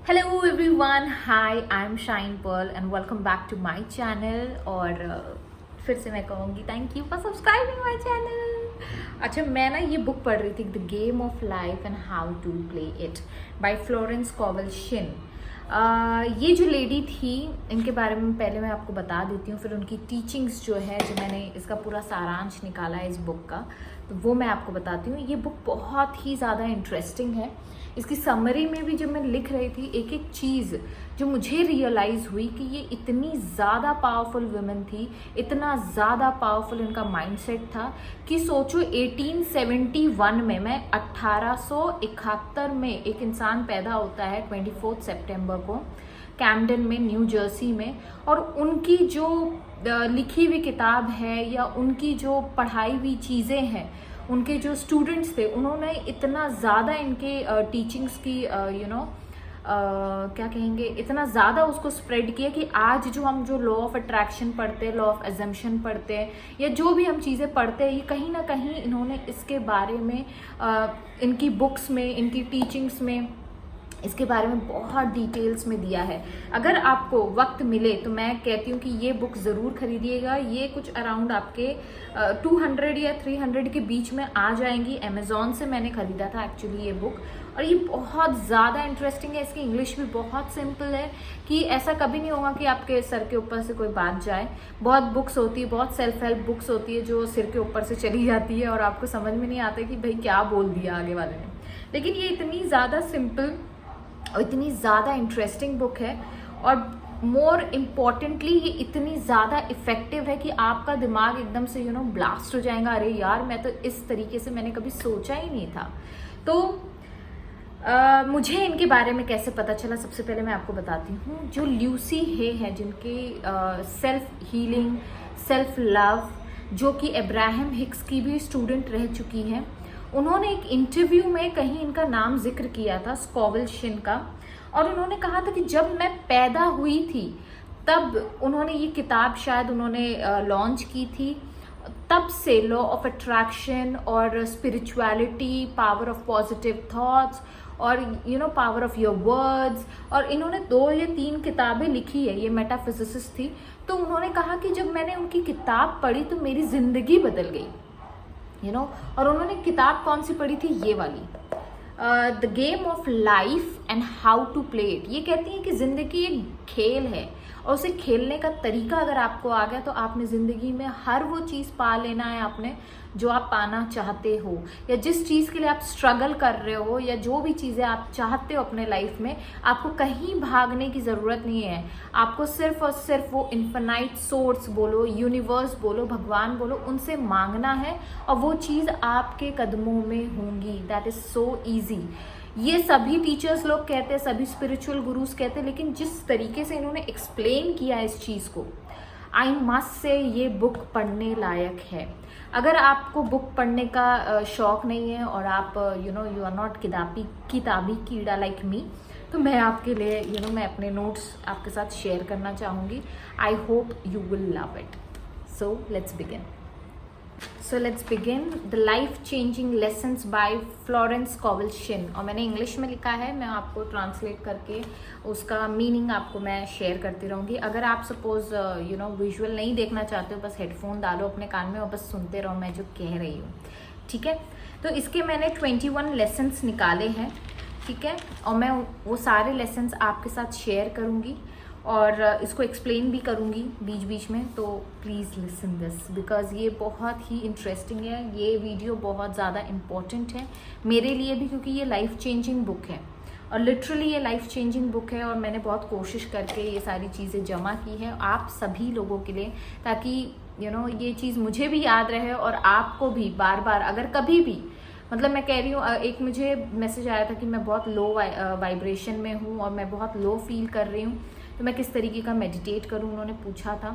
Hello everyone, hi I am Shine Pearl and welcome back to my channel. और फिर से मैं कहूँगी thank you for subscribing my channel. अच्छा, मैं ना ये बुक पढ़ रही थी, the game of life and how to play it by Florence Scovel Shinn. ये जो लेडी थी, इनके बारे में पहले मैं आपको बता देती हूँ, फिर उनकी टीचिंग्स जो है, जो मैंने इसका पूरा सारांश निकाला है इस बुक का, तो वो मैं आपको बताती हूँ। ये बुक बहुत ही ज़्यादा इंटरेस्टिंग है। इसकी समरी में भी जब मैं लिख रही थी, एक एक चीज़ जो मुझे रियलाइज़ हुई कि ये इतनी ज़्यादा पावरफुल वुमेन थी, इतना ज़्यादा पावरफुल इनका माइंडसेट था कि सोचो 1871 में, मैं 1871 में एक इंसान पैदा होता है 24 सितंबर को कैम्पडन में, न्यू जर्सी में, और उनकी जो लिखी हुई किताब है या उनकी जो पढ़ाई हुई चीज़ें हैं, उनके जो स्टूडेंट्स थे, उन्होंने इतना ज़्यादा इनके टीचिंग्स की क्या कहेंगे, इतना ज़्यादा उसको स्प्रेड किया कि आज जो हम जो लॉ ऑफ अट्रैक्शन पढ़ते हैं, लॉ ऑफ एजम्पशन पढ़ते हैं, या जो भी हम चीज़ें पढ़ते हैं, ये कहीं ना कहीं इन्होंने इसके बारे में इनकी बुक्स में, इनकी टीचिंग्स में इसके बारे में बहुत डिटेल्स में दिया है। अगर आपको वक्त मिले तो मैं कहती हूँ कि ये बुक ज़रूर खरीदिएगा। ये कुछ अराउंड आपके 200 या 300 के बीच में आ जाएंगी। अमेज़ॉन से मैंने ख़रीदा था एक्चुअली ये बुक, और ये बहुत ज़्यादा इंटरेस्टिंग है। इसकी इंग्लिश भी बहुत सिंपल है कि ऐसा कभी नहीं होगा कि आपके सर के ऊपर से कोई बात जाए। बहुत बुक्स होती है, बहुत सेल्फ हेल्प बुक्स होती है जो सिर के ऊपर से चली जाती है और आपको समझ में नहीं आता कि भाई क्या बोल दिया आगे वाले ने। लेकिन ये इतनी ज़्यादा सिंपल और इतनी ज़्यादा इंटरेस्टिंग बुक है, और मोर इम्पॉर्टेंटली ये इतनी ज़्यादा इफ़ेक्टिव है कि आपका दिमाग एकदम से ब्लास्ट हो जाएगा। अरे यार, मैं तो इस तरीके से मैंने कभी सोचा ही नहीं था। तो मुझे इनके बारे में कैसे पता चला, सबसे पहले मैं आपको बताती हूँ। जो ल्यूसी हे है, जिनकी सेल्फ हीलिंग, सेल्फ लव, जो कि अब्राहम हिक्स की भी स्टूडेंट रह चुकी हैं, उन्होंने एक इंटरव्यू में कहीं इनका नाम जिक्र किया था, स्कोवेल शिन का, और उन्होंने कहा था कि जब मैं पैदा हुई थी तब उन्होंने ये किताब शायद उन्होंने लॉन्च की थी। तब से लॉ ऑफ अट्रैक्शन और spirituality, power of positive thoughts और पावर ऑफ योर वर्ड्स, और इन्होंने 2 या 3 किताबें लिखी है। ये मेटाफिजिसिस्ट थी। तो उन्होंने कहा कि जब मैंने उनकी किताब पढ़ी तो मेरी जिंदगी बदल गई। और उन्होंने किताब कौन सी पढ़ी थी? ये वाली, the game of life and how to play it. ये कहती है कि जिंदगी एक खेल है, और उसे खेलने का तरीका अगर आपको आ गया तो आपने ज़िंदगी में हर वो चीज़ पा लेना है आपने जो आप पाना चाहते हो, या जिस चीज़ के लिए आप स्ट्रगल कर रहे हो, या जो भी चीज़ें आप चाहते हो अपने लाइफ में, आपको कहीं भागने की ज़रूरत नहीं है। आपको सिर्फ और सिर्फ वो इन्फिनाइट सोर्स बोलो, यूनिवर्स बोलो, भगवान बोलो, उनसे मांगना है और वो चीज़ आपके कदमों में होंगी। That is so easy. ये सभी टीचर्स लोग कहते हैं, सभी स्पिरिचुअल गुरुज कहते हैं, लेकिन जिस तरीके से इन्होंने एक्सप्लेन किया इस चीज़ को, आई मस्ट से ये बुक पढ़ने लायक है। अगर आपको बुक पढ़ने का शौक नहीं है और आप यू आर नॉट किताबी कीड़ा लाइक मी, तो मैं आपके लिए मैं अपने नोट्स आपके साथ शेयर करना चाहूँगी। I hope you will love it. So let's begin the life changing lessons by Florence Scovel Shinn. और मैंने इंग्लिश में लिखा है, मैं आपको ट्रांसलेट करके उसका मीनिंग आपको मैं शेयर करती रहूँगी। अगर आप सपोज विजुअल नहीं देखना चाहते हो, बस हेडफोन डालो अपने कान में और बस सुनते रहो मैं जो कह रही हूँ, ठीक है। तो इसके मैंने 21 लेसन्स निकाले हैं, ठीक है, और मैं वो सारे लेसन्स आपके साथ शेयर करूँगी और इसको एक्सप्लेन भी करूँगी बीच बीच में। तो प्लीज़ लिसन दिस, बिकॉज़ ये बहुत ही इंटरेस्टिंग है। ये वीडियो बहुत ज़्यादा इम्पॉर्टेंट है मेरे लिए भी, क्योंकि ये लाइफ चेंजिंग बुक है, और लिटरली ये लाइफ चेंजिंग बुक है। और मैंने बहुत कोशिश करके ये सारी चीज़ें जमा की है आप सभी लोगों के लिए, ताकि ये चीज़ मुझे भी याद रहे और आपको भी बार बार, अगर कभी भी, मतलब मैं कह रही हूँ, एक मुझे मैसेज आया था कि मैं बहुत लो वाइब्रेशन में हूँ और मैं बहुत लो फील कर रही हूँ, तो मैं किस तरीके का मेडिटेट करूँ, उन्होंने पूछा था।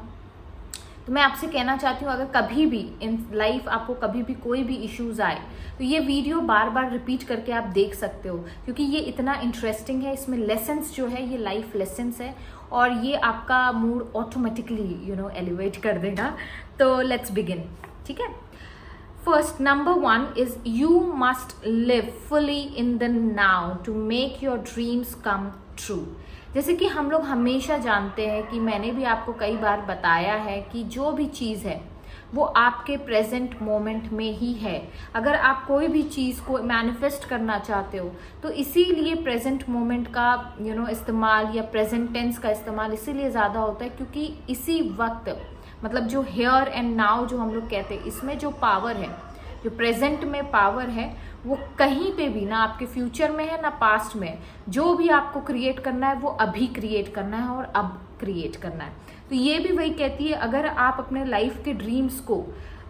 तो मैं आपसे कहना चाहती हूँ, अगर कभी भी इन लाइफ आपको कभी भी कोई भी इश्यूज़ आए तो ये वीडियो बार बार रिपीट करके आप देख सकते हो, क्योंकि ये इतना इंटरेस्टिंग है। इसमें लेसन्स जो है ये लाइफ लेसन्स है, और ये आपका मूड ऑटोमेटिकली एलिवेट कर देगा। तो लेट्स बिगिन, ठीक है। First, number 1 is you must live fully in the now to make your dreams come true. जैसे कि हम लोग हमेशा जानते हैं कि मैंने भी आपको कई बार बताया है कि जो भी चीज़ है वो आपके प्रेजेंट मोमेंट में ही है। अगर आप कोई भी चीज़ को मैनिफेस्ट करना चाहते हो तो इसीलिए प्रेजेंट मोमेंट का इस्तेमाल या प्रेजेंट टेंस का इस्तेमाल इसीलिए ज़्यादा होता है, क्योंकि इसी वक्त मतलब जो हियर एंड नाउ जो हम लोग कहते हैं, इसमें जो पावर है, जो प्रेजेंट में पावर है, वो कहीं पे भी ना आपके फ्यूचर में है ना पास्ट में। जो भी आपको क्रिएट करना है वो अभी क्रिएट करना है और अब क्रिएट करना है। तो ये भी वही कहती है, अगर आप अपने लाइफ के ड्रीम्स को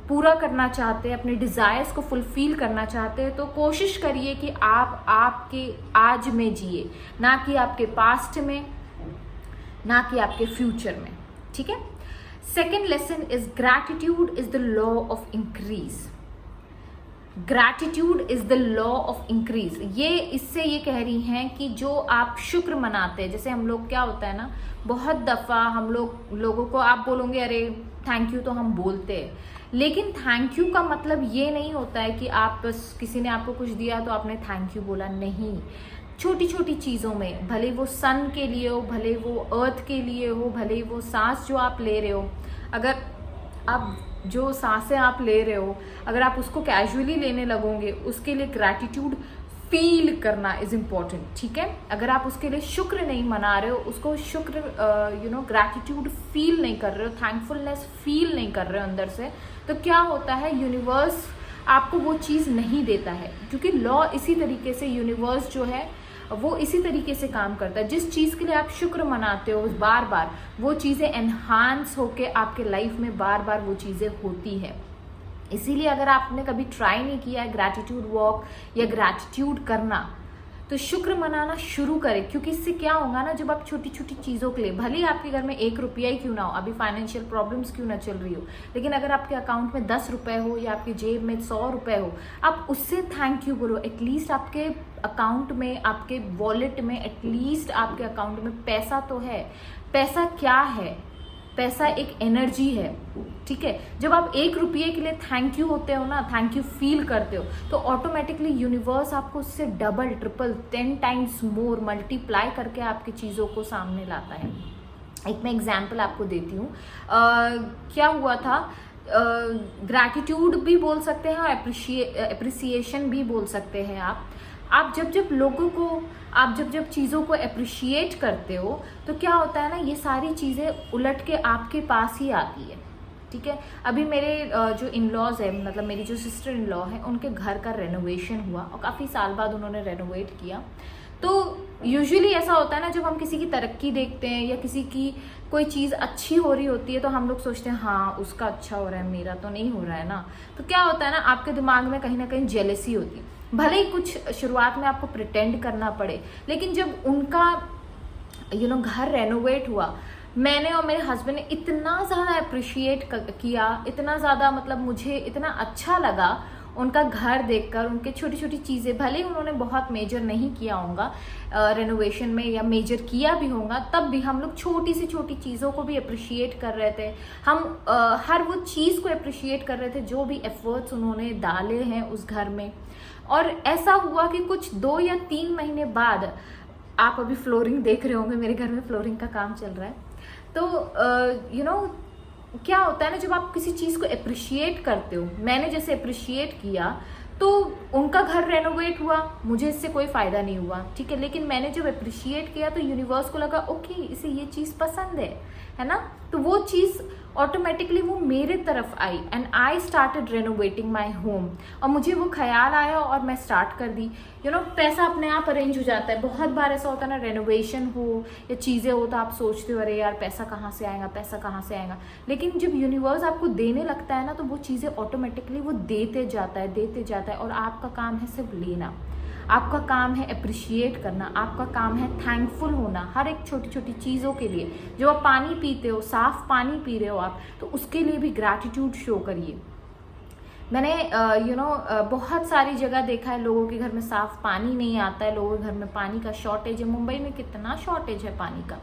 पूरा करना चाहते हैं, अपने डिजायर्स को फुलफिल करना चाहते हैं, तो कोशिश करिए कि आप आपके आज में जिए, ना कि आपके पास्ट में, ना कि आपके फ्यूचर में। ठीक है। Second lesson is gratitude is the law of increase. Gratitude is the law of increase. ये इससे ये कह रही हैं कि जो आप शुक्र मनाते हैं, जैसे हम लोग क्या होता है ना, बहुत दफा हम लोगों को आप बोलोगे अरे थैंक यू, तो हम बोलते हैं, लेकिन थैंक यू का मतलब ये नहीं होता है कि आप बस किसी ने आपको कुछ दिया तो आपने थैंक यू बोला। नहीं, छोटी छोटी चीज़ों में, भले वो सन के लिए हो, भले वो अर्थ के लिए हो, भले वो सांस जो आप ले रहे हो, अगर आप जो सांसें आप ले रहे हो अगर आप उसको कैजुअली लेने लगोगे, उसके लिए ग्रैटिट्यूड फील करना इज इम्पॉर्टेंट। ठीक है। अगर आप उसके लिए शुक्र नहीं मना रहे हो, उसको शुक्र ग्रैटिट्यूड फील नहीं कर रहे हो, थैंकफुलनेस फील नहीं कर रहे हो अंदर से, तो क्या होता है, यूनिवर्स आपको वो चीज़ नहीं देता है। क्योंकि लॉ इसी तरीके से, यूनिवर्स जो है वो इसी तरीके से काम करता है। जिस चीज़ के लिए आप शुक्र मनाते हो बार बार, वो चीज़ें एनहांस होके आपके लाइफ में बार बार वो चीज़ें होती है। इसीलिए अगर आपने कभी ट्राई नहीं किया है ग्रैटिट्यूड वॉक या ग्रैटिट्यूड करना, तो शुक्र मनाना शुरू करें। क्योंकि इससे क्या होगा ना, जब आप छोटी छोटी चीज़ों के लिए, भले ही आपके घर में 1 रुपया ही क्यों ना हो, अभी फाइनेंशियल प्रॉब्लम्स क्यों ना चल रही हो, लेकिन अगर आपके अकाउंट में 10 रुपए हो या आपकी जेब में 100 रुपए हो, आप उससे थैंक यू बोलो। एटलीस्ट आपके अकाउंट में, आपके वॉलेट में, एटलीस्ट आपके अकाउंट में पैसा तो है। पैसा क्या है? पैसा एक एनर्जी है। ठीक है। जब आप 1 रुपये के लिए थैंक यू होते हो ना, थैंक यू फील करते हो, तो ऑटोमेटिकली यूनिवर्स आपको उससे double, triple, 10 times more multiply करके आपकी चीज़ों को सामने लाता है। एक मैं एग्जाम्पल आपको देती हूँ। क्या हुआ था, ग्रैटिट्यूड भी बोल सकते हैं और एप्रिसिएशन भी बोल सकते हैं। आप जब लोगों को, आप जब चीज़ों को अप्रिशिएट करते हो, तो क्या होता है ना, ये सारी चीज़ें उलट के आपके पास ही आती है। ठीक है। अभी मेरे जो इन लॉज है, मतलब मेरी जो सिस्टर इन लॉ है, उनके घर का रेनोवेशन हुआ और काफ़ी साल बाद उन्होंने रेनोवेट किया। तो यूजुअली ऐसा होता है ना, जब हम किसी की तरक्की देखते हैं या किसी की कोई चीज़ अच्छी हो रही होती है, तो हम लोग सोचते हैं हाँ उसका अच्छा हो रहा है, मेरा तो नहीं हो रहा है ना। तो क्या होता है ना, आपके दिमाग में कहीं ना कहीं जेलसी होती है। भले ही कुछ शुरुआत में आपको प्रिटेंड करना पड़े, लेकिन जब उनका घर रेनोवेट हुआ, मैंने और मेरे हस्बैंड ने इतना ज़्यादा अप्रिशिएट किया, इतना ज़्यादा, मतलब मुझे इतना अच्छा लगा उनका घर देखकर, उनके छोटी छोटी चीज़ें। भले ही उन्होंने बहुत मेजर नहीं किया होगा रेनोवेशन में, या मेजर किया भी होगा, तब भी हम लोग छोटी सी छोटी चीज़ों को भी अप्रिशिएट कर रहे थे। हम हर वो चीज़ को अप्रिशिएट कर रहे थे जो भी एफर्ट्स उन्होंने डाले हैं उस घर में। और ऐसा हुआ कि कुछ 2 या 3 महीने बाद, आप अभी फ्लोरिंग देख रहे होंगे, मेरे घर में फ्लोरिंग का काम चल रहा है। तो क्या होता है ना, जब आप किसी चीज़ को अप्रिशिएट करते हो, मैंने जैसे अप्रिशिएट किया, तो उनका घर रेनोवेट हुआ, मुझे इससे कोई फ़ायदा नहीं हुआ। ठीक है। लेकिन मैंने जब अप्रिशिएट किया तो यूनिवर्स को लगा ओके इसे ये चीज़ पसंद है ना, तो वो चीज़ ऑटोमेटिकली वो मेरे तरफ आई and I started renovating my home. और मुझे वो ख्याल आया और मैं स्टार्ट कर दी। पैसा अपने आप अरेंज हो जाता है। बहुत बार ऐसा होता है ना, रेनोवेशन हो या चीज़ें हो, तो आप सोचते हो अरे यार पैसा कहाँ से आएगा, पैसा कहाँ से आएगा। लेकिन जब यूनिवर्स आपको देने लगता है ना, तो वो चीज़ें ऑटोमेटिकली वो देते जाता है। और आपका काम है सिर्फ लेना, आपका काम है अप्रिशिएट करना, आपका काम है थैंकफुल होना हर एक छोटी छोटी चीज़ों के लिए। जो आप पानी पीते हो, साफ पानी पी रहे हो आप, तो उसके लिए भी ग्रैटिट्यूड शो करिए। मैंने बहुत सारी जगह देखा है, लोगों के घर में साफ पानी नहीं आता है, लोगों के घर में पानी का शॉर्टेज है। मुंबई में कितना शॉर्टेज है पानी का,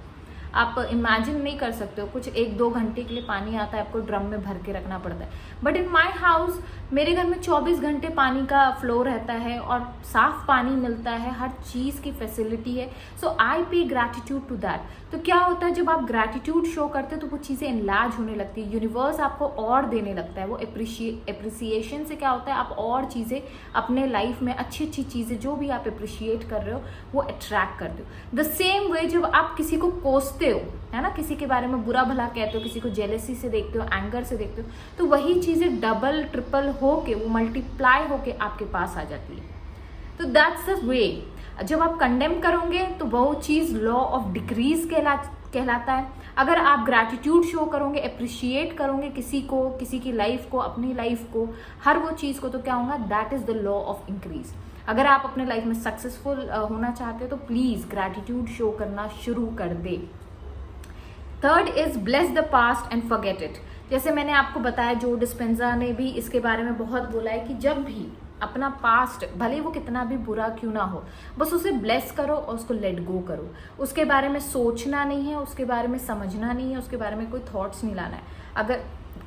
आप इमेजिन नहीं कर सकते हो, कुछ 1-2 घंटे के लिए पानी आता है, आपको ड्रम में भर के रखना पड़ता है। बट इन माई हाउस, मेरे घर में 24 घंटे पानी का फ्लो रहता है और साफ पानी मिलता है, हर चीज़ की फैसिलिटी है। सो आई पे ग्रैटिट्यूड टू दैट। तो क्या होता है, जब आप ग्रैटिट्यूड शो करते हो तो वो चीज़ें इनलार्ज होने लगती है, यूनिवर्स आपको और देने लगता है। वो एप्रिसिएशन से क्या होता है, आप और चीज़ें अपने लाइफ में, अच्छी अच्छी चीज़ें जो भी आप अप्रिशिएट कर रहे हो वो अट्रैक्ट करते हो। द सेम वे जब आप किसी को कोसते हो, है ना, किसी के बारे में बुरा भला कहते हो, किसी को जेलेसी से देखते हो, एंगर से देखते हो, तो वही चीज़ें डबल ट्रिपल होके, वो मल्टीप्लाई होके आपके पास आ जाती है। तो दैट्स द वे। जब आप कंडेम करोगे तो वो चीज़ लॉ ऑफ डिक्रीज कहलाता है। अगर आप ग्रैटिट्यूड शो करोगे, अप्रिशिएट करोगे किसी को, किसी की लाइफ को, अपनी लाइफ को, हर वो चीज़ को, तो क्या होगा, that is the law of increase. अगर आप अपने लाइफ में सक्सेसफुल होना चाहते हो तो प्लीज़ ग्रैटिट्यूड शो करना शुरू कर दे। Third is bless the past and forget it. जैसे मैंने आपको बताया, जो डिस्पेंजा ने भी इसके बारे में बहुत बोला है कि जब भी अपना पास्ट, भले वो कितना भी बुरा क्यों ना हो, बस उसे ब्लेस करो और उसको लेट गो करो। उसके बारे में सोचना नहीं है, उसके बारे में समझना नहीं है, उसके बारे में कोई थॉट्स नहीं लाना है। अगर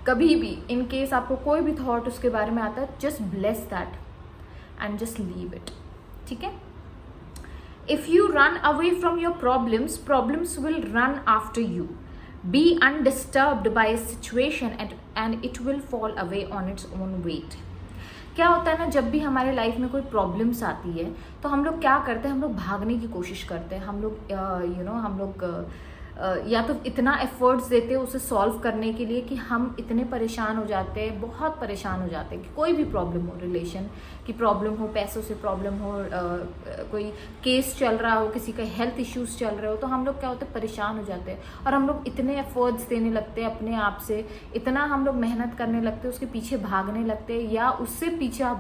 कभी भी इन केस आपको कोई भी थॉट उसके बारे में आता है, just bless that and just leave it. ठीक है। If you run away from your problems, problems will run after you. Be undisturbed by a situation and it will fall away on its own weight. क्या होता है ना, जब भी हमारे life में कोई प्रॉब्लम्स आती है तो हम लोग क्या करते हैं, हम लोग भागने की कोशिश करते हैं। हम लोग हम लोग या तो इतना एफर्ट्स देते हैं उसे सॉल्व करने के लिए कि हम इतने परेशान हो जाते हैं, बहुत परेशान हो जाते हैं कि कोई भी प्रॉब्लम हो, रिलेशन की प्रॉब्लम हो, पैसों से प्रॉब्लम हो, कोई केस चल रहा हो, किसी का हेल्थ इश्यूज चल रहे हो, तो हम लोग क्या होते हैं, परेशान हो जाते हैं और हम लोग इतने एफर्ट्स देने लगते हैं अपने आप से, इतना हम लोग मेहनत करने लगते हैं, उसके पीछे भागने लगते हैं या उससे पीछा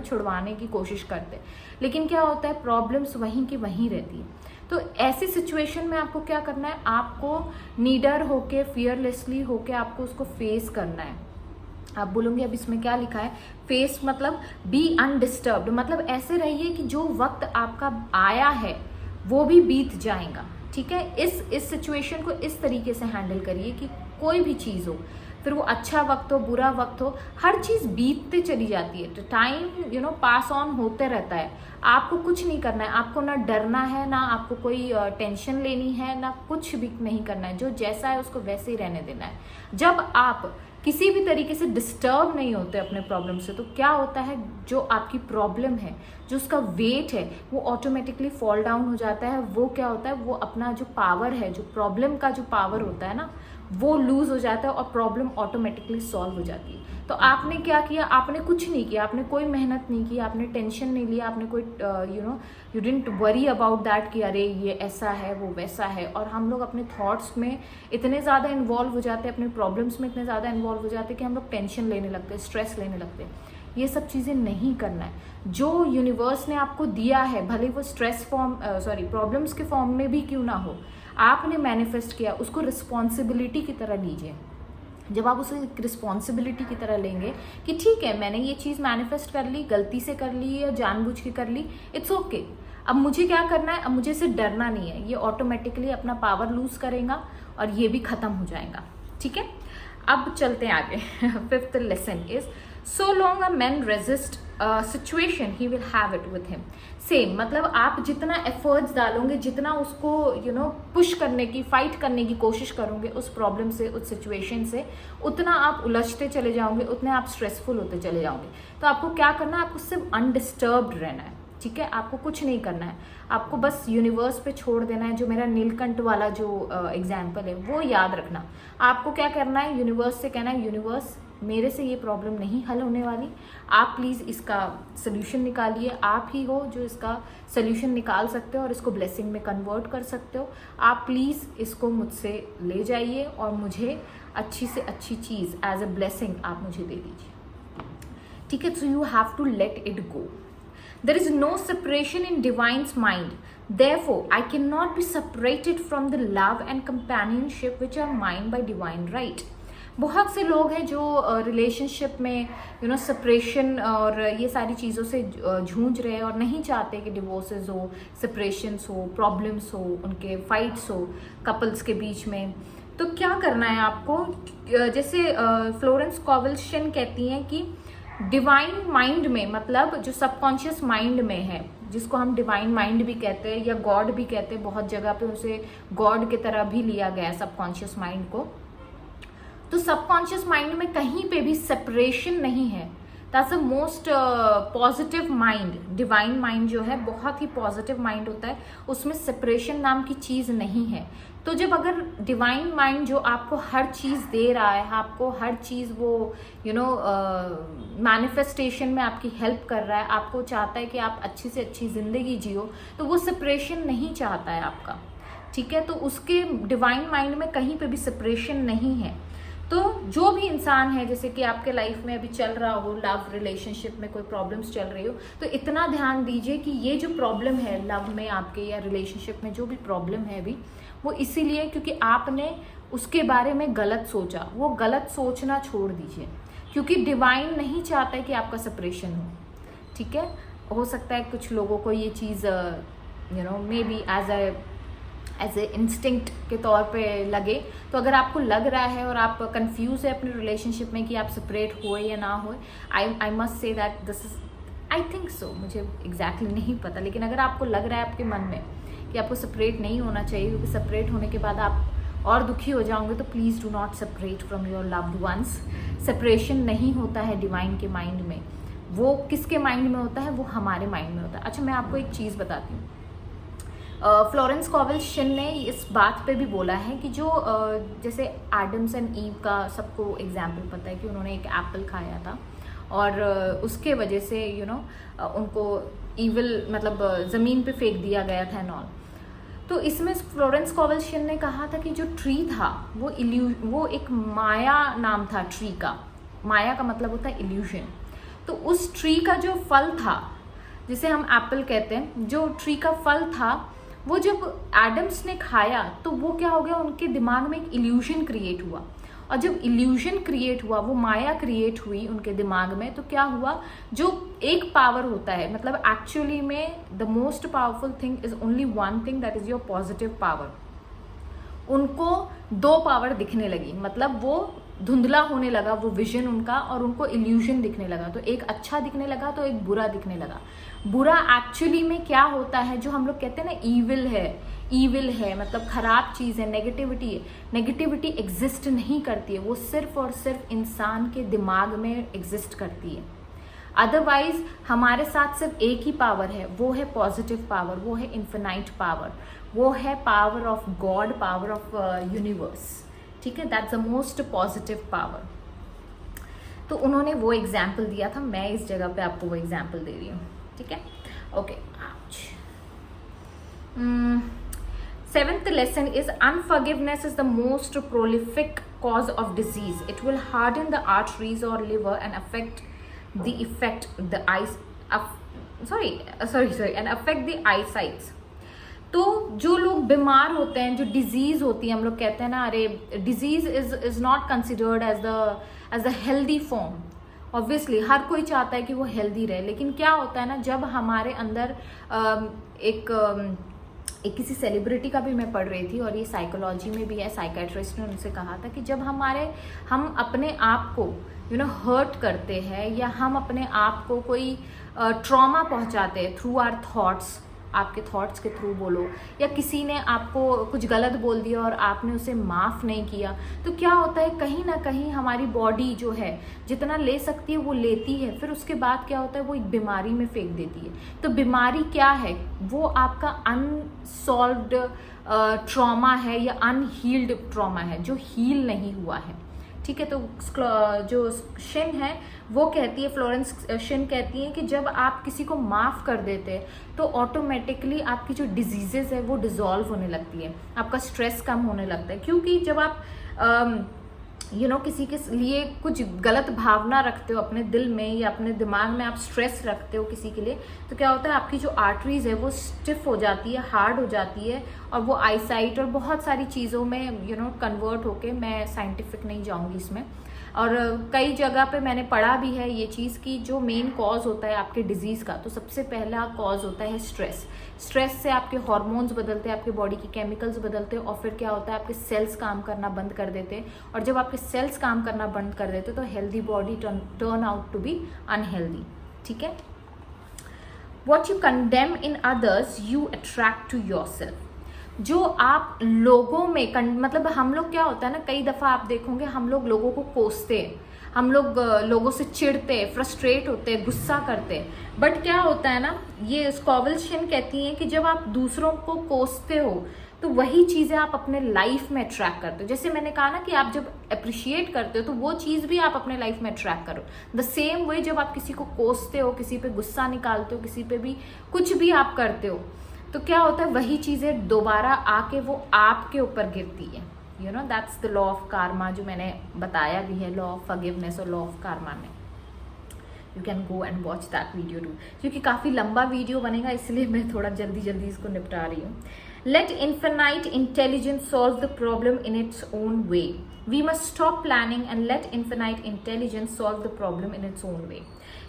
छुड़वाने की कोशिश करते हैं। लेकिन क्या होता है, प्रॉब्लम्स वहीं की वहीं रहती है। तो ऐसी सिचुएशन में आपको क्या करना है, आपको नीडर होके, फियरलेसली होके आपको उसको फेस करना है। आप बोलोगे अब इसमें क्या लिखा है, फेस मतलब बी अनडिस्टर्ब्ड, मतलब ऐसे रहिए कि जो वक्त आपका आया है वो भी बीत जाएगा। ठीक है। इस सिचुएशन को इस तरीके से हैंडल करिए कि कोई भी चीज़ हो, फिर वो अच्छा वक्त हो, बुरा वक्त हो, हर चीज़ बीतते चली जाती है। तो टाइम पास ऑन होते रहता है। आपको कुछ नहीं करना है, आपको ना डरना है, ना आपको कोई टेंशन लेनी है, ना कुछ भी नहीं करना है। जो जैसा है उसको वैसे ही रहने देना है। जब आप किसी भी तरीके से डिस्टर्ब नहीं होते अपने प्रॉब्लम से, तो क्या होता है, जो आपकी प्रॉब्लम है, जो उसका वेट है, वो ऑटोमेटिकली फॉल डाउन हो जाता है। वो क्या होता है, वो अपना जो पावर है, जो प्रॉब्लम का जो पावर होता है ना, वो लूज हो जाता है और प्रॉब्लम ऑटोमेटिकली सॉल्व हो जाती है। तो आपने क्या किया, आपने कुछ नहीं किया, आपने कोई मेहनत नहीं की, आपने टेंशन नहीं लिया, आपने कोई you didn't worry about that कि अरे ये ऐसा है, वो वैसा है। और हम लोग अपने थॉट्स में इतने ज़्यादा इन्वॉल्व हो जाते हैं, अपने प्रॉब्लम्स में इतने ज़्यादा इन्वॉल्व हो जाते हैं कि हम लोग टेंशन लेने लगते हैं, स्ट्रेस लेने लगते हैं। ये सब चीज़ें नहीं करना है। जो यूनिवर्स ने आपको दिया है, भले वो स्ट्रेस प्रॉब्लम्स के फॉर्म में भी क्यों ना हो, आपने मैनिफेस्ट किया, उसको रिस्पॉन्सिबिलिटी की तरह लीजिए। जब आप उसे रिस्पॉन्सिबिलिटी की तरह लेंगे कि ठीक है, मैंने ये चीज़ मैनिफेस्ट कर ली, गलती से कर ली या जानबूझ के कर ली, इट्स ओके। अब मुझे क्या करना है, अब मुझे इससे डरना नहीं है। ये ऑटोमेटिकली अपना पावर लूज करेगा और ये भी खत्म हो जाएगा। ठीक है। अब चलते हैं आगे। Fifth lesson is so long a man resist a situation he will have it with him. Same मतलब आप जितना एफर्ट्स डालोगे, जितना उसको पुश करने की, फाइट करने की कोशिश करोगे उस प्रॉब्लम से, उस सिचुएशन से, उतना आप उलझते चले जाओगे, उतने आप स्ट्रेसफुल होते चले जाओगे। तो आपको क्या करना है, आपको सिर्फ अनडिस्टर्ब्ड रहना है। ठीक है। आपको कुछ नहीं करना है, आपको बस यूनिवर्स पे छोड़ देना है। जो मेरा नीलकंठ वाला जो एग्जाम्पल है वो याद रखना। आपको क्या करना है, यूनिवर्स से कहना है, यूनिवर्स मेरे से ये प्रॉब्लम नहीं हल होने वाली, आप प्लीज़ इसका सोल्यूशन निकालिए। आप ही हो जो इसका सोल्यूशन निकाल सकते हो और इसको ब्लेसिंग में कन्वर्ट कर सकते हो। आप प्लीज़ इसको मुझसे ले जाइए और मुझे अच्छी से अच्छी चीज़ एज अ ब्लेसिंग आप मुझे दे दीजिए। ठीक है। So you have to let it go. There is no separation in divine's mind. Therefore, I cannot be separated from the love and companionship which are mine by divine right. बहुत से लोग हैं जो रिलेशनशिप में separation और ये सारी चीज़ों से जूझ रहे हैं और नहीं चाहते कि डिवोर्सेस हो, सेपरेशंस हो, प्रॉब्लम्स हो, उनके फाइट्स हो कपल्स के बीच में। तो क्या करना है आपको, जैसे फ्लोरेंस स्कोवेल शिन कहती हैं कि डिवाइन माइंड में, मतलब जो सबकॉन्शियस माइंड में है, जिसको हम डिवाइन माइंड भी कहते हैं या गॉड भी कहते हैं, बहुत जगह पे उसे गॉड की तरह भी लिया गया है सबकॉन्शियस माइंड को। तो सबकॉन्शियस माइंड में कहीं पे भी सेपरेशन नहीं है। That's a most positive mind. Divine mind जो है बहुत ही पॉजिटिव माइंड होता है, उसमें सेपरेशन नाम की चीज नहीं है। तो जब अगर डिवाइन माइंड जो आपको हर चीज दे रहा है, आपको हर चीज वो मैनिफेस्टेशन में आपकी हेल्प कर रहा है, आपको चाहता है कि आप अच्छी से अच्छी जिंदगी जियो, तो वो सेपरेशन नहीं चाहता है आपका, ठीक है। तो उसके डिवाइन माइंड में कहीं पे भी सेपरेशन नहीं है। तो जो भी इंसान है, जैसे कि आपके लाइफ में अभी चल रहा हो, लव रिलेशनशिप में कोई प्रॉब्लम्स चल रही हो, तो इतना ध्यान दीजिए कि ये जो प्रॉब्लम है लव में आपके या रिलेशनशिप में जो भी प्रॉब्लम है अभी, वो इसीलिए क्योंकि आपने उसके बारे में गलत सोचा। वो गलत सोचना छोड़ दीजिए, क्योंकि डिवाइन नहीं चाहता है कि आपका सेपरेशन हो, ठीक है। हो सकता है कुछ लोगों को ये चीज़ may be as a instinct के तौर पे लगे। तो अगर आपको लग रहा है और आप कंफ्यूज है अपने रिलेशनशिप में कि आप सेपरेट हो या ना हो, I must say that this is, I think so, मुझे एग्जैक्टली नहीं पता, लेकिन अगर आपको लग रहा है आपके मन में कि आपको सेपरेट नहीं होना चाहिए, क्योंकि सेपरेट होने के बाद आप और दुखी हो जाओगे, तो please do not separate from your loved ones. Separation नहीं होता है डिवाइन के माइंड में। वो किसके माइंड में होता है? वो हमारे माइंड में होता है। अच्छा, मैं आपको एक चीज़ बताती हूँ। फ्लोरेंस स्कोवेल शिन ने इस बात पे भी बोला है कि जो जैसे एडम्स एंड ईव का सबको एग्जाम्पल पता है कि उन्होंने एक एप्पल खाया था और उसके वजह से उनको ईविल, मतलब ज़मीन पे फेंक दिया गया था एंड ऑल। तो इसमें फ्लोरेंस स्कोवेल शिन ने कहा था कि जो ट्री था वो एक माया नाम था ट्री का। माया का मतलब होता है इल्यूजन। तो उस ट्री का जो फल था, जिसे हम एप्पल कहते हैं, जो ट्री का फल था, वो जब एडम्स ने खाया तो वो क्या हो गया, उनके दिमाग में एक इल्यूजन क्रिएट हुआ। और जब इल्यूजन क्रिएट हुआ, वो माया क्रिएट हुई उनके दिमाग में, तो क्या हुआ, जो एक पावर होता है, मतलब एक्चुअली में the most powerful thing is only one thing, that is your positive power. उनको दो पावर दिखने लगी, मतलब वो धुंधला होने लगा वो विजन उनका, और उनको इल्यूजन दिखने लगा। तो एक अच्छा दिखने लगा तो एक बुरा दिखने लगा। बुरा एक्चुअली में क्या होता है, जो हम लोग कहते हैं ना ईविल है, मतलब खराब चीज़ है, नेगेटिविटी है। नेगेटिविटी एग्जिस्ट नहीं करती है, वो सिर्फ और सिर्फ इंसान के दिमाग में एग्जिस्ट करती है। अदरवाइज हमारे साथ सिर्फ एक ही पावर है, वो है पॉजिटिव पावर, वो है इन्फिनाइट पावर, वो है power of God, power of universe, ठीक है। That's the most positive power. तो उन्होंने वो एग्जाम्पल दिया था, मैं इस जगह पे आपको वो एग्जाम्पल दे रही हूँ, ठीक है। Okay, seventh lesson is unforgiveness is the most prolific cause of disease. It will harden the arteries or liver and affect the eyesight. तो जो लोग बीमार होते हैं, जो डिजीज होती है, हम लोग कहते हैं ना, अरे disease is not considered as the healthy form. Obviously हर कोई चाहता है कि वो हेल्दी रहे, लेकिन क्या होता है ना, जब हमारे अंदर एक किसी सेलिब्रिटी का भी मैं पढ़ रही थी, और ये साइकोलॉजी में भी है, साइकेट्रिस्ट ने उनसे कहा था कि जब हम अपने आप को हर्ट करते हैं, या हम अपने आप को कोई ट्रॉमा पहुंचाते हैं थ्रू आवर थॉट्स, आपके थॉट्स के थ्रू बोलो, या किसी ने आपको कुछ गलत बोल दिया और आपने उसे माफ़ नहीं किया, तो क्या होता है, कहीं ना कहीं हमारी बॉडी जो है जितना ले सकती है वो लेती है, फिर उसके बाद क्या होता है, वो एक बीमारी में फेंक देती है। तो बीमारी क्या है, वो आपका अनसॉल्व्ड ट्रॉमा है या अनहील्ड ट्रॉमा है, जो हील नहीं हुआ है, ठीक है। तो जो शिन है वो कहती है, फ्लोरेंस शिन कहती है कि जब आप किसी को माफ़ कर देते हैं तो ऑटोमेटिकली आपकी जो डिजीजेज है वो डिसॉल्व होने लगती है, आपका स्ट्रेस कम होने लगता है। क्योंकि जब आप किसी के लिए कुछ गलत भावना रखते हो अपने दिल में या अपने दिमाग में, आप स्ट्रेस रखते हो किसी के लिए, तो क्या होता है, आपकी जो आर्टरीज है वो स्टिफ हो जाती है, हार्ड हो जाती है, और वो आईसाइट और बहुत सारी चीज़ों में कन्वर्ट होके, मैं साइंटिफिक नहीं जाऊंगी इसमें। और कई जगह पे मैंने पढ़ा भी है ये चीज़ कि जो मेन कॉज होता है आपके डिजीज़ का, तो सबसे पहला कॉज होता है स्ट्रेस। स्ट्रेस से आपके हार्मोन्स बदलते हैं, आपके बॉडी के केमिकल्स बदलते हैं, और फिर क्या होता है आपके सेल्स काम करना बंद कर देते हैं। और जब आपके सेल्स काम करना बंद कर देते हैं तो healthy body turn out to be unhealthy. ठीक है। What you condemn in others you attract to your yourself आप लोगों में मतलब हम लोग क्या होता है ना, कई दफ़ा आप देखोगे हम लोग लोगों को कोसते हैं, हम लोग लोगों से चिढ़ते हैं, फ्रस्ट्रेट होते हैं, गुस्सा करते हैं। बट क्या होता है ना, ये स्कॉवल शिन कहती हैं कि जब आप दूसरों को कोसते हो तो वही चीज़ें आप अपने लाइफ में अट्रैक्ट करते हो। जैसे मैंने कहा ना कि आप जब अप्रिशिएट करते हो तो वो चीज़ भी आप अपने लाइफ में अट्रैक्ट करो। द सेम वे जब आप किसी को कोसते हो, किसी पे गुस्सा निकालते हो, किसी पे भी कुछ भी आप करते हो, तो क्या होता है वही चीज़ें दोबारा आके वो आपके ऊपर गिरती है। That's the law of karma, जो मैंने बताया भी है, लॉ ऑफ फॉरगिवनेस और लॉ ऑफ कार्मा में। You can go and watch that video too, क्योंकि काफ़ी लंबा वीडियो बनेगा इसलिए मैं थोड़ा जल्दी जल्दी इसको निपटा रही हूँ। Let infinite intelligence solve the problem in its own way. We must stop planning and let infinite intelligence solve the problem in its own way.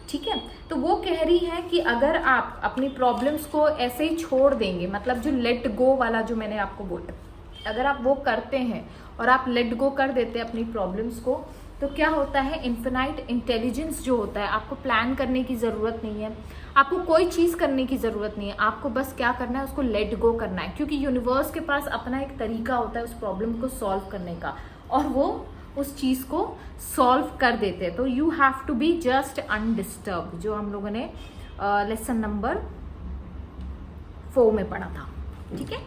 ठीक है। तो वो कह रही है कि अगर आप अपनी प्रॉब्लम्स को ऐसे ही छोड़ देंगे, मतलब जो लेट गो वाला जो मैंने आपको बोला, अगर आप वो करते हैं और आप लेट गो कर देते हैं अपनी प्रॉब्लम्स को, तो क्या होता है इन्फिनाइट इंटेलिजेंस जो होता है, आपको प्लान करने की ज़रूरत नहीं है, आपको कोई चीज़ करने की ज़रूरत नहीं है, आपको बस क्या करना है, उसको लेट गो करना है। क्योंकि यूनिवर्स के पास अपना एक तरीका होता है उस प्रॉब्लम को सॉल्व करने का, और वो उस चीज़ को सॉल्व कर देते हैं। तो you have to be just undisturbed, जो हम लोगों ने लेसन नंबर 4 में पढ़ा था। ठीक है।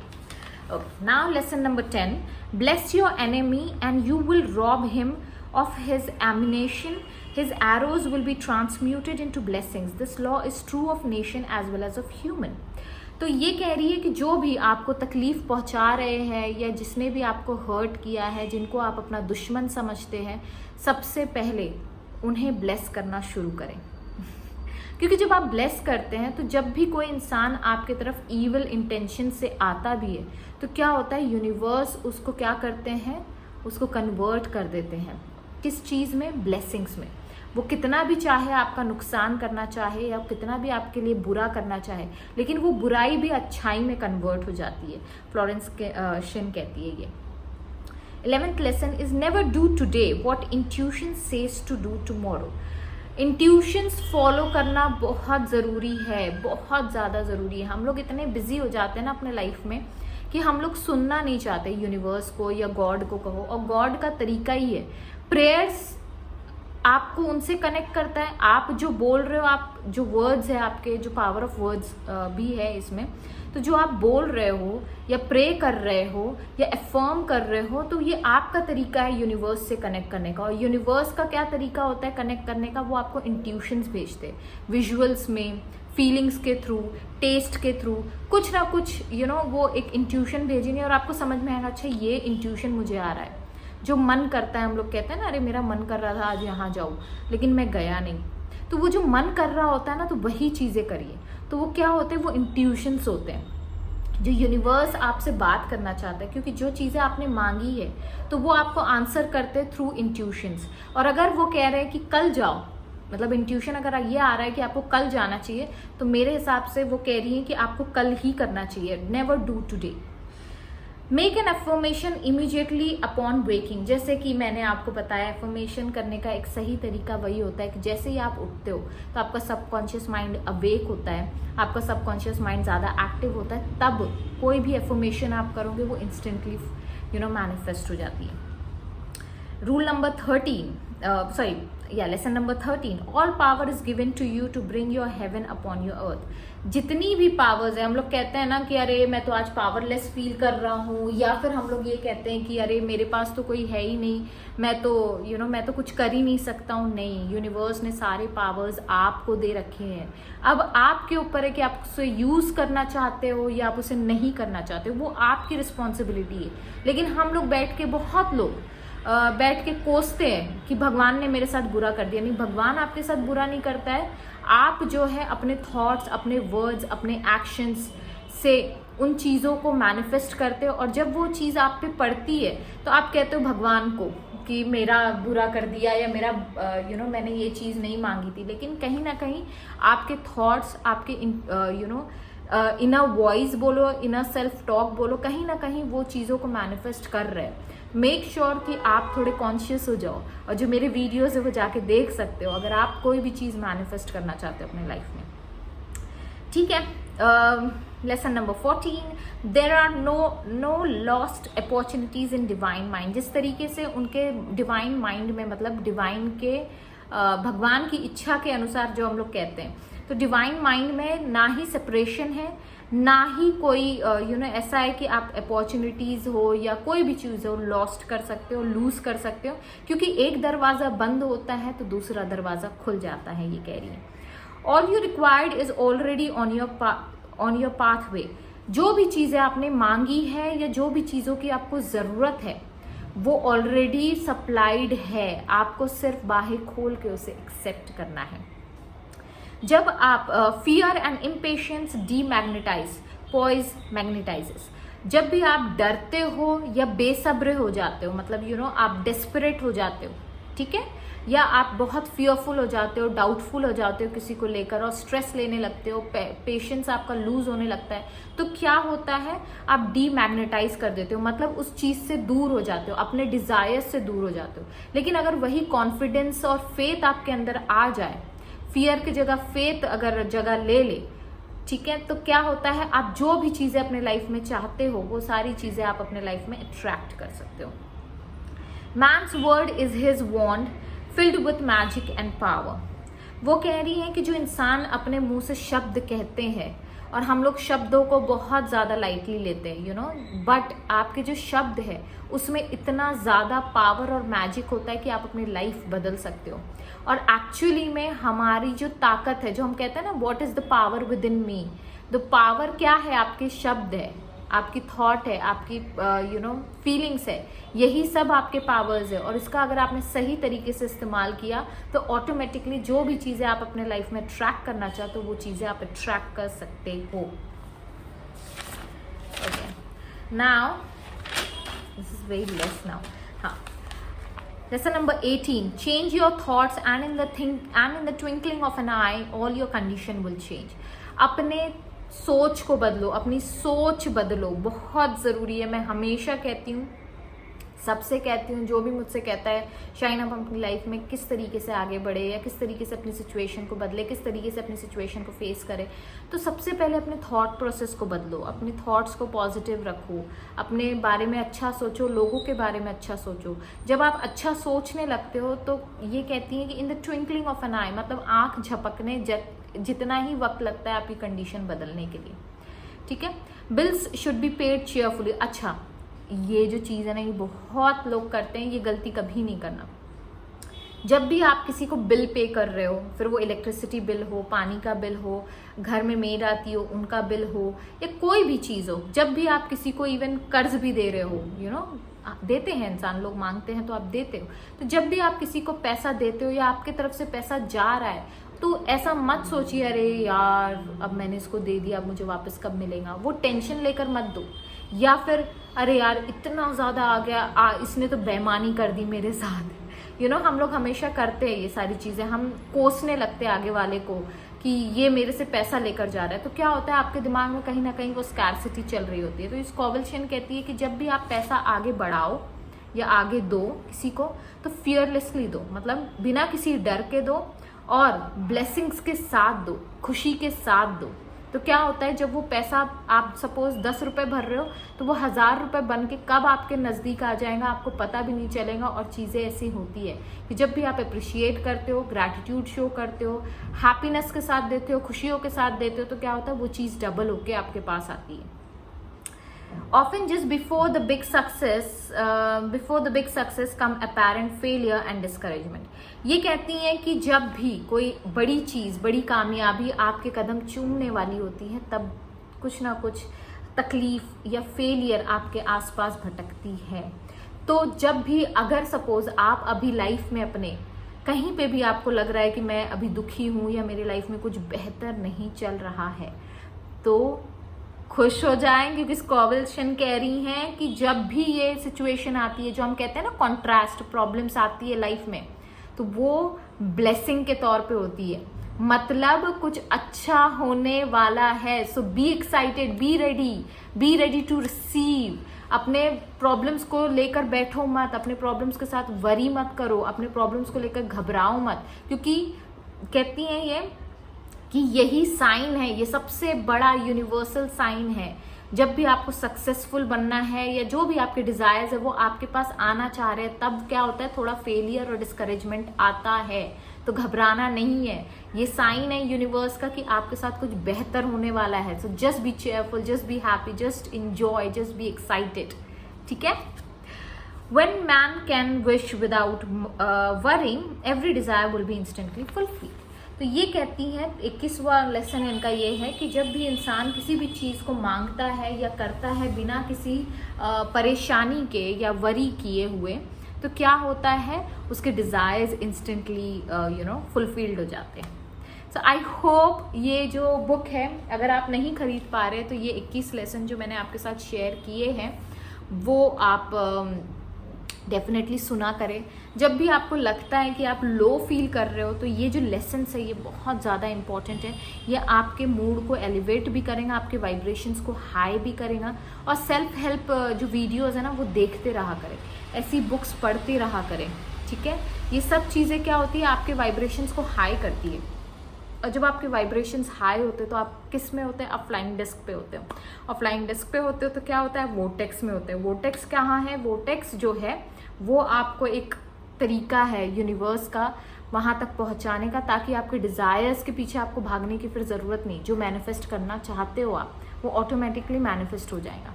Now lesson number 10, bless your enemy and you will rob him of his ammunition. His arrows will be transmuted into blessings. This law is true of nation as well as of human. तो ये कह रही है कि जो भी आपको तकलीफ पहुंचा रहे हैं या जिसने भी आपको हर्ट किया है, जिनको आप अपना दुश्मन समझते हैं, सबसे पहले उन्हें ब्लेस करना शुरू करें। क्योंकि जब आप ब्लेस करते हैं तो जब भी कोई इंसान आपके तरफ ईविल इंटेंशन से आता भी है तो क्या होता है, यूनिवर्स उसको क्या करते हैं, उसको कन्वर्ट कर देते हैं। किस चीज़ में? ब्लेसिंग्स में। वो कितना भी चाहे आपका नुकसान करना चाहे या कितना भी आपके लिए बुरा करना चाहे, लेकिन वो बुराई भी अच्छाई में कन्वर्ट हो जाती है। फ्लोरेंस शिन कहती है ये। 11th lesson is never do today what intuition says to do tomorrow. Intuitions follow करना बहुत ज़रूरी है, बहुत ज़्यादा ज़रूरी है। हम लोग इतने बिजी हो जाते हैं ना अपने लाइफ में कि हम लोग सुनना नहीं चाहते यूनिवर्स को या गॉड को कहो, और गॉड का तरीका ही है, प्रेयर्स आपको उनसे कनेक्ट करता है। आप जो बोल रहे हो, आप जो वर्ड्स है आपके, जो पावर ऑफ वर्ड्स भी है इसमें, तो जो आप बोल रहे हो या प्रे कर रहे हो या अफर्म कर रहे हो, तो ये आपका तरीका है यूनिवर्स से कनेक्ट करने का। और यूनिवर्स का क्या तरीका होता है कनेक्ट करने का? वो आपको इंट्यूशंस भेजते हैं, विजुअल्स में, फीलिंग्स के थ्रू, टेस्ट के थ्रू, कुछ ना कुछ वो एक इंट्यूशन भेजेंगे और आपको समझ में आएगा, अच्छा ये इंट्यूशन मुझे आ रहा है। जो मन करता है, हम लोग कहते हैं ना, अरे मेरा मन कर रहा था आज यहाँ जाऊँ लेकिन मैं गया नहीं, तो वो जो मन कर रहा होता है ना, तो वही चीज़ें करिए। तो वो क्या होते हैं? वो इंट्यूशंस होते हैं जो यूनिवर्स आपसे बात करना चाहता है, क्योंकि जो चीज़ें आपने मांगी है तो वो आपको आंसर करते हैं थ्रू इंट्यूशंस। और अगर वो कह रहे हैं कि कल जाओ, मतलब इंट्यूशन अगर ये आ रहा है कि आपको कल जाना चाहिए, तो मेरे हिसाब से वो कह रही है कि आपको कल ही करना चाहिए। Never do today. Make an affirmation immediately upon breaking. जैसे कि मैंने आपको बताया, अफर्मेशन करने का एक सही तरीका वही होता है कि जैसे ही आप उठते हो तो आपका सबकॉन्शियस माइंड अवेक होता है, आपका सबकॉन्शियस माइंड ज़्यादा एक्टिव होता है, तब कोई भी अफर्मेशन आप करोगे वो इंस्टेंटली मैनिफेस्ट हो जाती है। Rule number 13, lesson number 13, all power is given to you to bring your heaven upon your earth. जितनी भी पावर्स है, हम लोग कहते हैं ना कि अरे मैं तो आज पावरलेस फील कर रहा हूँ, या फिर हम लोग ये कहते हैं कि अरे मेरे पास तो कोई है ही नहीं, मैं तो मैं तो कुछ कर ही नहीं सकता हूँ। नहीं, यूनिवर्स ने सारे पावर्स आपको दे रखे हैं। अब आपके ऊपर है कि आप उसे यूज़ करना चाहते हो या आप उसे नहीं करना चाहते हो, वो आपकी रिस्पॉन्सिबिलिटी है। लेकिन हम लोग बैठ के, बहुत लोग बैठ के कोसते हैं कि भगवान ने मेरे साथ बुरा कर दिया। नहीं, भगवान आपके साथ बुरा नहीं करता है। आप जो है अपने थॉट्स, अपने वर्ड्स, अपने एक्शंस से उन चीज़ों को मैनिफेस्ट करते हो, और जब वो चीज़ आप पे पड़ती है तो आप कहते हो भगवान को कि मेरा बुरा कर दिया, या मेरा मैंने ये चीज़ नहीं मांगी थी। लेकिन कहीं ना कहीं आपके थॉट्स, आपके इनर वॉइस बोलो, इनर सेल्फ टॉक बोलो, कहीं ना कहीं वो चीज़ों को मैनिफेस्ट कर रहे हैं। मेक श्योर कि आप थोड़े कॉन्शियस हो जाओ, और जो मेरे वीडियोस है वो जाके देख सकते हो अगर आप कोई भी चीज़ मैनिफेस्ट करना चाहते हो अपने लाइफ में। ठीक है, lesson number 14, there are no lost opportunities in divine mind. जिस तरीके से उनके डिवाइन माइंड में, मतलब डिवाइन के भगवान की इच्छा के अनुसार जो हम लोग कहते हैं, तो डिवाइन माइंड में ना ही सेपरेशन है, ना ही कोई ऐसा है कि आप अपॉर्चुनिटीज हो या कोई भी चीज़ हो लॉस्ट कर सकते हो, लूज कर सकते हो, क्योंकि एक दरवाज़ा बंद होता है तो दूसरा दरवाज़ा खुल जाता है, ये कह रही है। All you required is already on your pathway. जो भी चीज़ें आपने मांगी है या जो भी चीज़ों की आपको ज़रूरत है वो ऑलरेडी सप्लाइड है, आपको सिर्फ बाहें खोल के उसे एक्सेप्ट करना है। जब आप fear and impatience demagnetize, poise magnetizes. जब भी आप डरते हो या बेसब्र हो जाते हो, मतलब आप डेस्परेट हो जाते हो, ठीक है, या आप बहुत फियरफुल हो जाते हो, डाउटफुल हो जाते हो किसी को लेकर, और स्ट्रेस लेने लगते हो, पेशेंस आपका लूज होने लगता है, तो क्या होता है, आप डीमैग्नेटाइज कर देते हो, मतलब उस चीज से दूर हो जाते हो, अपने डिजायर्स से दूर हो जाते हो। लेकिन अगर वही कॉन्फिडेंस और फेथ आपके अंदर आ जाए, फियर की जगह फेथ अगर जगह ले ले, ठीक है, तो क्या होता है, आप जो भी चीजें अपने लाइफ में चाहते हो वो सारी चीजें आप अपने लाइफ में अट्रैक्ट कर सकते हो। Man's word is his wand filled with magic and power. वो कह रही है कि जो इंसान अपने मुंह से शब्द कहते हैं, और हम लोग शब्दों को बहुत ज़्यादा लाइटली लेते हैं, बट आपके जो शब्द है उसमें इतना ज़्यादा पावर और मैजिक होता है कि आप अपनी लाइफ बदल सकते हो। और एक्चुअली में हमारी जो ताकत है, जो हम कहते हैं ना, what is the power with in me, the power क्या है, आपके शब्द है, आपकी थॉट है, आपकी फीलिंग्स है, यही सब आपके पावर्स है। और इसका अगर आपने सही तरीके से इस्तेमाल किया तो ऑटोमेटिकली जो भी चीज़ें आप अपने लाइफ में अट्रैक्ट करना चाहते हो वो चीज़ें आप अट्रैक्ट कर सकते हो। Okay, now this is very less now. हाँ, lesson number 18, change your thoughts and in the twinkling of an eye all your condition will change. अपने सोच को बदलो, अपनी सोच बदलो, बहुत ज़रूरी है। मैं हमेशा कहती हूँ, सबसे कहती हूँ, जो भी मुझसे कहता है शाइन आप अपनी लाइफ में किस तरीके से आगे बढ़े या किस तरीके से अपनी सिचुएशन को बदले, किस तरीके से अपनी सिचुएशन को फेस करे, तो सबसे पहले अपने थॉट प्रोसेस को बदलो, अपने थॉट्स को पॉजिटिव रखो, अपने बारे में अच्छा सोचो, लोगों के बारे में अच्छा सोचो। जब आप अच्छा सोचने लगते हो तो ये कहती है कि in the twinkling of an eye, मतलब आँख झपकने जितना ही वक्त लगता है आपकी कंडीशन बदलने के लिए, ठीक है। Bills should be paid cheerfully. अच्छा, ये जो चीज़ है ना, ये बहुत लोग करते हैं, ये गलती कभी नहीं करना। जब भी आप किसी को बिल पे कर रहे हो, फिर वो इलेक्ट्रिसिटी बिल हो, पानी का बिल हो, घर में मेड आती हो उनका बिल हो, या कोई भी चीज़ हो, जब भी आप किसी को इवन कर्ज भी दे रहे हो, देते हैं इंसान, लोग मांगते हैं तो आप देते हो, तो जब भी आप किसी को पैसा देते हो या आपकी तरफ से पैसा जा रहा है, तो ऐसा मत सोचिए अरे यार अब मैंने इसको दे दिया, अब मुझे वापस कब मिलेगा, वो टेंशन लेकर मत दो। या फिर अरे यार इतना ज़्यादा आ गया, इसने तो बेईमानी कर दी मेरे साथ, हम लोग हमेशा करते हैं ये सारी चीज़ें, हम कोसने लगते हैं आगे वाले को कि ये मेरे से पैसा लेकर जा रहा है, तो क्या होता है आपके दिमाग में कहीं ना कहीं वो स्कैरसिटी चल रही होती है। तो इस कॉवल्शन कहती है कि जब भी आप पैसा आगे बढ़ाओ या आगे दो किसी को, तो फियरलेसली दो, मतलब बिना किसी डर के दो, और ब्लेसिंग्स के साथ दो, खुशी के साथ दो। तो क्या होता है, जब वो पैसा आप सपोज 10 रुपये भर रहे हो तो वो 1000 रुपये बन के कब आपके नज़दीक आ जाएगा आपको पता भी नहीं चलेगा। और चीज़ें ऐसी होती है कि जब भी आप अप्रिशिएट करते हो, ग्रैटिट्यूड शो करते हो, हैप्पीनेस के साथ देते हो, खुशियों के साथ देते हो, तो क्या होता है, वो चीज़ डबल होके आपके पास आती है। Often just before the big success come apparent failure and discouragement। ये कहती हैं कि जब भी कोई बड़ी चीज़, बड़ी कामयाबी आपके कदम चूमने वाली होती है, तब कुछ ना कुछ तकलीफ या फेलियर आपके आसपास भटकती है। तो जब भी अगर सपोज आप अभी लाइफ में अपने कहीं पे भी आपको लग रहा है कि मैं अभी दुखी हूँ या मेरी लाइफ में कुछ बेहतर नहीं चल रहा है, तो खुश हो जाएं, क्योंकि स्कॉवल्शन कह रही हैं कि जब भी ये सिचुएशन आती है, जो हम कहते हैं ना कॉन्ट्रास्ट प्रॉब्लम्स आती है लाइफ में, तो वो ब्लेसिंग के तौर पे होती है, मतलब कुछ अच्छा होने वाला है। So be excited, be ready to receive. अपने प्रॉब्लम्स को लेकर बैठो मत, अपने प्रॉब्लम्स के साथ वरी मत करो, अपने प्रॉब्लम्स को लेकर घबराओ मत, क्योंकि कहती हैं ये कि यही साइन है, ये सबसे बड़ा यूनिवर्सल साइन है। जब भी आपको सक्सेसफुल बनना है या जो भी आपके डिजायर्स है वो आपके पास आना चाह रहे हैं, तब क्या होता है, थोड़ा फेलियर और डिस्करेजमेंट आता है। तो घबराना नहीं है, ये साइन है यूनिवर्स का कि आपके साथ कुछ बेहतर होने वाला है। So just be cheerful, just be happy, just enjoy, just be excited. ठीक है। When man can wish without worrying, every desire will be instantly fulfilled. तो ये कहती है 21वां लेसन इनका ये है कि जब भी इंसान किसी भी चीज़ को मांगता है या करता है बिना किसी परेशानी के या वरी किए हुए, तो क्या होता है, उसके डिज़ायर्स इंस्टेंटली फुलफिल्ड हो जाते हैं। सो आई होप ये जो बुक है, अगर आप नहीं खरीद पा रहे तो ये 21 लेसन जो मैंने आपके साथ शेयर किए हैं वो आप डेफिनेटली सुना करें। जब भी आपको लगता है कि आप लो फील कर रहे हो, तो ये जो लेसन्स है ये बहुत ज़्यादा इंपॉर्टेंट है। ये आपके मूड को एलिवेट भी करेगा, आपके वाइब्रेशंस को हाई भी करेगा। और सेल्फ हेल्प जो वीडियोस है ना वो देखते रहा करें, ऐसी बुक्स पढ़ते रहा करें। ठीक है। ये सब चीज़ें क्या होती है, आपके वाइब्रेशंस को हाई करती है। और जब आपके वाइब्रेशंस हाई होते हैं तो आप किस में होते हैं, आप फ्लाइंग डिस्क पे होते हो। और फ्लाइंग डिस्क पे होते हो तो क्या होता है, वोटेक्स में होते हैं। वोटेक्स कहाँ है, वोटेक्स जो है वो आपको एक तरीका है यूनिवर्स का वहाँ तक पहुँचाने का, ताकि आपके डिज़ायर्स के पीछे आपको भागने की फिर ज़रूरत नहीं। जो मैनिफेस्ट करना चाहते हो आप, वो ऑटोमेटिकली मैनिफेस्ट हो जाएगा।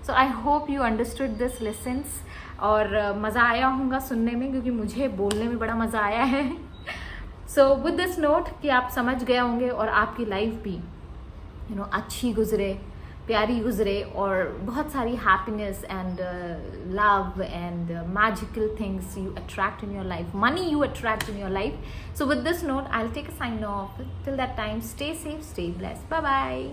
So I hope you understood this lessons, और मज़ा आया होगा सुनने में, क्योंकि मुझे बोलने में बड़ा मज़ा आया है। सो विद दिस नोट कि आप समझ गए होंगे और आपकी लाइफ भी अच्छी गुजरे, प्यारी गुजरे, और बहुत सारी happiness and love and magical things you attract in your life, money you attract in your life. So with this note I will take a sign off. Till that time, stay safe, stay blessed, bye bye.